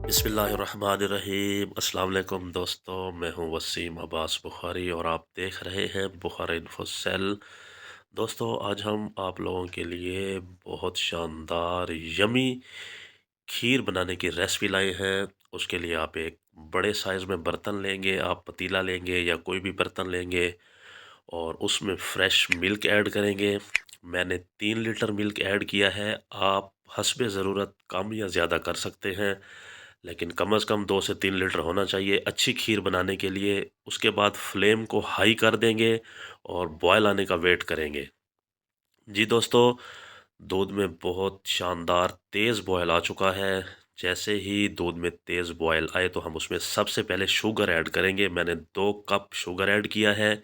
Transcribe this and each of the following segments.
बिस्मिल्लाहिर्रहमानिर्रहीम। अस्सलाम वालेकुम दोस्तों, मैं हूं वसीम अब्बास बुखारी और आप देख रहे हैं बुखारी इन्फो सेल। दोस्तों, आज हम आप लोगों के लिए बहुत शानदार यमी खीर बनाने की रेसिपी लाए हैं। उसके लिए आप एक बड़े साइज़ में बर्तन लेंगे, आप पतीला लेंगे या कोई भी बर्तन लेंगे और उसमें फ्रेश मिल्क ऐड करेंगे। मैंने 3 लीटर मिल्क ऐड किया है। आप हस्बे ज़रूरत कम या ज़्यादा कर सकते हैं, लेकिन कम से कम 2 से 3 लीटर होना चाहिए अच्छी खीर बनाने के लिए। उसके बाद फ्लेम को हाई कर देंगे और बॉयल आने का वेट करेंगे। जी दोस्तों, दूध में बहुत शानदार तेज़ बॉयल आ चुका है। जैसे ही दूध में तेज़ बॉयल आए तो हम उसमें सबसे पहले शुगर ऐड करेंगे। मैंने 2 कप शुगर ऐड किया है,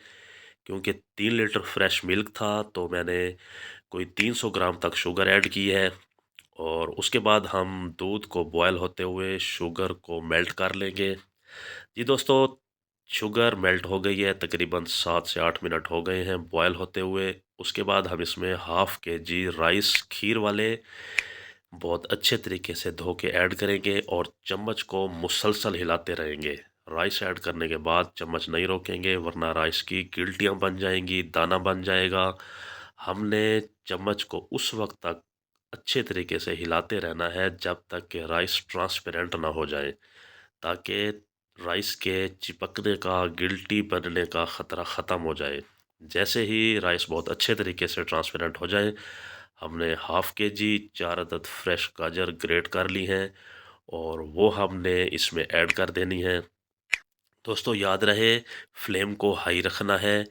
क्योंकि 3 लीटर फ्रेश मिल्क था तो मैंने कोई 300 ग्राम तक शुगर ऐड की है। और उसके बाद हम दूध को बॉयल होते हुए शुगर को मेल्ट कर लेंगे। जी दोस्तों, शुगर मेल्ट हो गई है, तकरीबन 7 से 8 मिनट हो गए हैं बॉयल होते हुए। उसके बाद हम इसमें हाफ़ के जी राइस खीर वाले बहुत अच्छे तरीके से धो के ऐड करेंगे और चम्मच को मुसलसल हिलाते रहेंगे। राइस ऐड करने के बाद चम्मच नहीं रोकेंगे, वरना राइस की गिल्टियाँ बन जाएंगी, दाना बन जाएगा। हमने चम्मच को उस वक्त तक अच्छे तरीके से हिलाते रहना है जब तक कि राइस ट्रांसपेरेंट ना हो जाए, ताकि राइस के चिपकने का, गिल्टी बनने का ख़तरा ख़त्म हो जाए। जैसे ही राइस बहुत अच्छे तरीके से ट्रांसपेरेंट हो जाए, हमने हाफ़ के जी 4 अदद फ्रेश गाजर ग्रेट कर ली हैं और वो हमने इसमें ऐड कर देनी है। दोस्तों, याद रहे फ्लेम को हाई रखना है,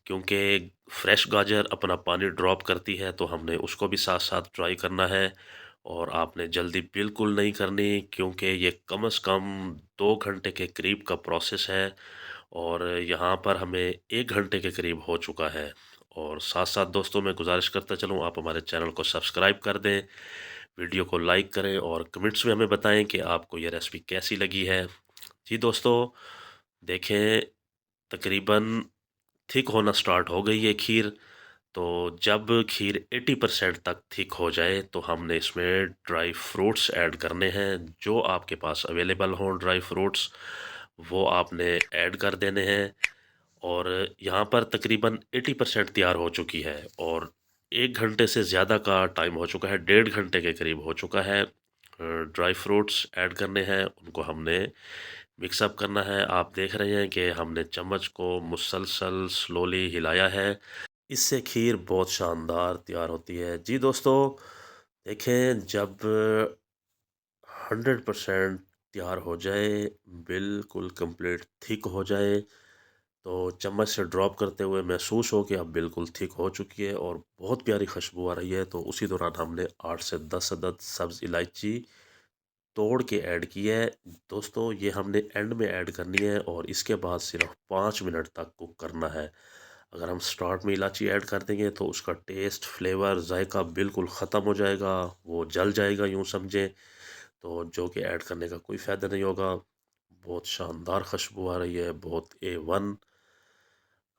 क्योंकि फ्रेश गाजर अपना पानी ड्रॉप करती है तो हमने उसको भी साथ साथ ट्राई करना है। और आपने जल्दी बिल्कुल नहीं करनी, क्योंकि ये कम से कम 2 घंटे के करीब का प्रोसेस है और यहाँ पर हमें 1 घंटे के करीब हो चुका है। और साथ साथ दोस्तों, मैं गुजारिश करता चलूँ आप हमारे चैनल को सब्सक्राइब कर दें, वीडियो को लाइक करें और कमेंट्स में हमें बताएं कि आपको ये रेसिपी कैसी लगी है। जी दोस्तों, देखें तकरीबन थिक होना स्टार्ट हो गई है खीर। तो जब खीर 80% तक थिक हो जाए तो हमने इसमें ड्राई फ्रूट्स ऐड करने हैं। जो आपके पास अवेलेबल हों ड्राई फ्रूट्स, वो आपने ऐड कर देने हैं। और यहाँ पर तकरीबन 80% तैयार हो चुकी है और 1 घंटे से ज़्यादा का टाइम हो चुका है, 1.5 घंटे के करीब हो चुका है। ड्राई फ्रूट्स ऐड करने हैं, उनको हमने मिक्सअप करना है। आप देख रहे हैं कि हमने चम्मच को मुसलसल स्लोली हिलाया है। इससे खीर बहुत शानदार तैयार होती है। जी दोस्तों, देखें जब 100% तैयार हो जाए, बिल्कुल कंप्लीट थिक हो जाए, तो चम्मच से ड्रॉप करते हुए महसूस हो कि अब बिल्कुल थिक हो चुकी है और बहुत प्यारी खुशबू आ रही है, तो उसी दौरान हमने 8 से 10 अदद सब्ज़ इलायची तोड़ के ऐड की है। दोस्तों, ये हमने एंड में ऐड करनी है और इसके बाद सिर्फ 5 मिनट तक कुक करना है। अगर हम स्टार्ट में इलायची ऐड कर देंगे तो उसका टेस्ट, फ्लेवर, जायका बिल्कुल ख़त्म हो जाएगा, वो जल जाएगा यूँ समझें। तो जो कि ऐड करने का कोई फ़ायदा नहीं होगा। बहुत शानदार खुशबू आ रही है, बहुत A1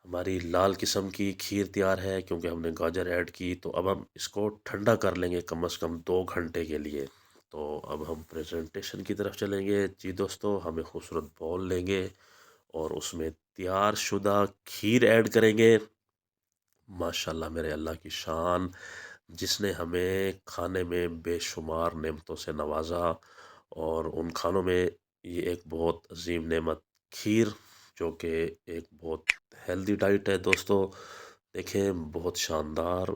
हमारी लाल किस्म की खीर तैयार है, क्योंकि हमने गाजर ऐड की। तो अब हम इसको ठंडा कर लेंगे कम से कम 2 घंटे के लिए। तो अब हम प्रेजेंटेशन की तरफ चलेंगे। जी दोस्तों, हमें खूबसूरत बाउल लेंगे और उसमें तैयार शुदा खीर ऐड करेंगे। माशाल्लाह मेरे अल्लाह की शान, जिसने हमें खाने में बेशुमार नेमतों से नवाजा, और उन खानों में ये एक बहुत अजीम नेमत खीर, जो कि एक बहुत हेल्दी डाइट है। दोस्तों, देखें बहुत शानदार,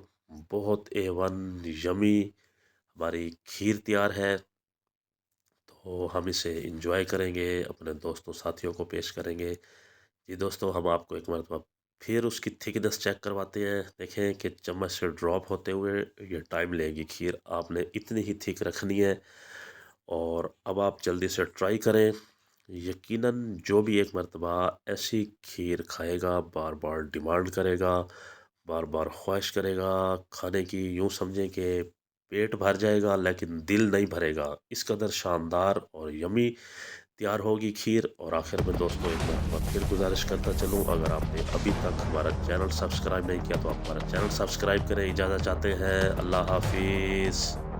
बहुत A1 यमी हमारी खीर तैयार है। तो हम इसे इंजॉय करेंगे, अपने दोस्तों साथियों को पेश करेंगे। जी दोस्तों, हम आपको एक मरतबा फिर उसकी थिकनेस चेक करवाते हैं। देखें कि चम्मच से ड्रॉप होते हुए ये टाइम लेगी खीर, आपने इतनी ही थिक रखनी है। और अब आप जल्दी से ट्राई करें। यकीनन जो भी एक मरतबा ऐसी खीर खाएगा बार बार डिमांड करेगा, बार बार ख्वाहिश करेगा खाने की। यूँ समझें कि पेट भर जाएगा लेकिन दिल नहीं भरेगा, इस कदर शानदार और यमी तैयार होगी खीर। और आखिर में दोस्तों, एक मरतबा फिर गुजारिश करता चलूँ, अगर आपने अभी तक हमारा चैनल सब्सक्राइब नहीं किया तो आप हमारा चैनल सब्सक्राइब करें। इजाज़त चाहते हैं, अल्लाह हाफिज़।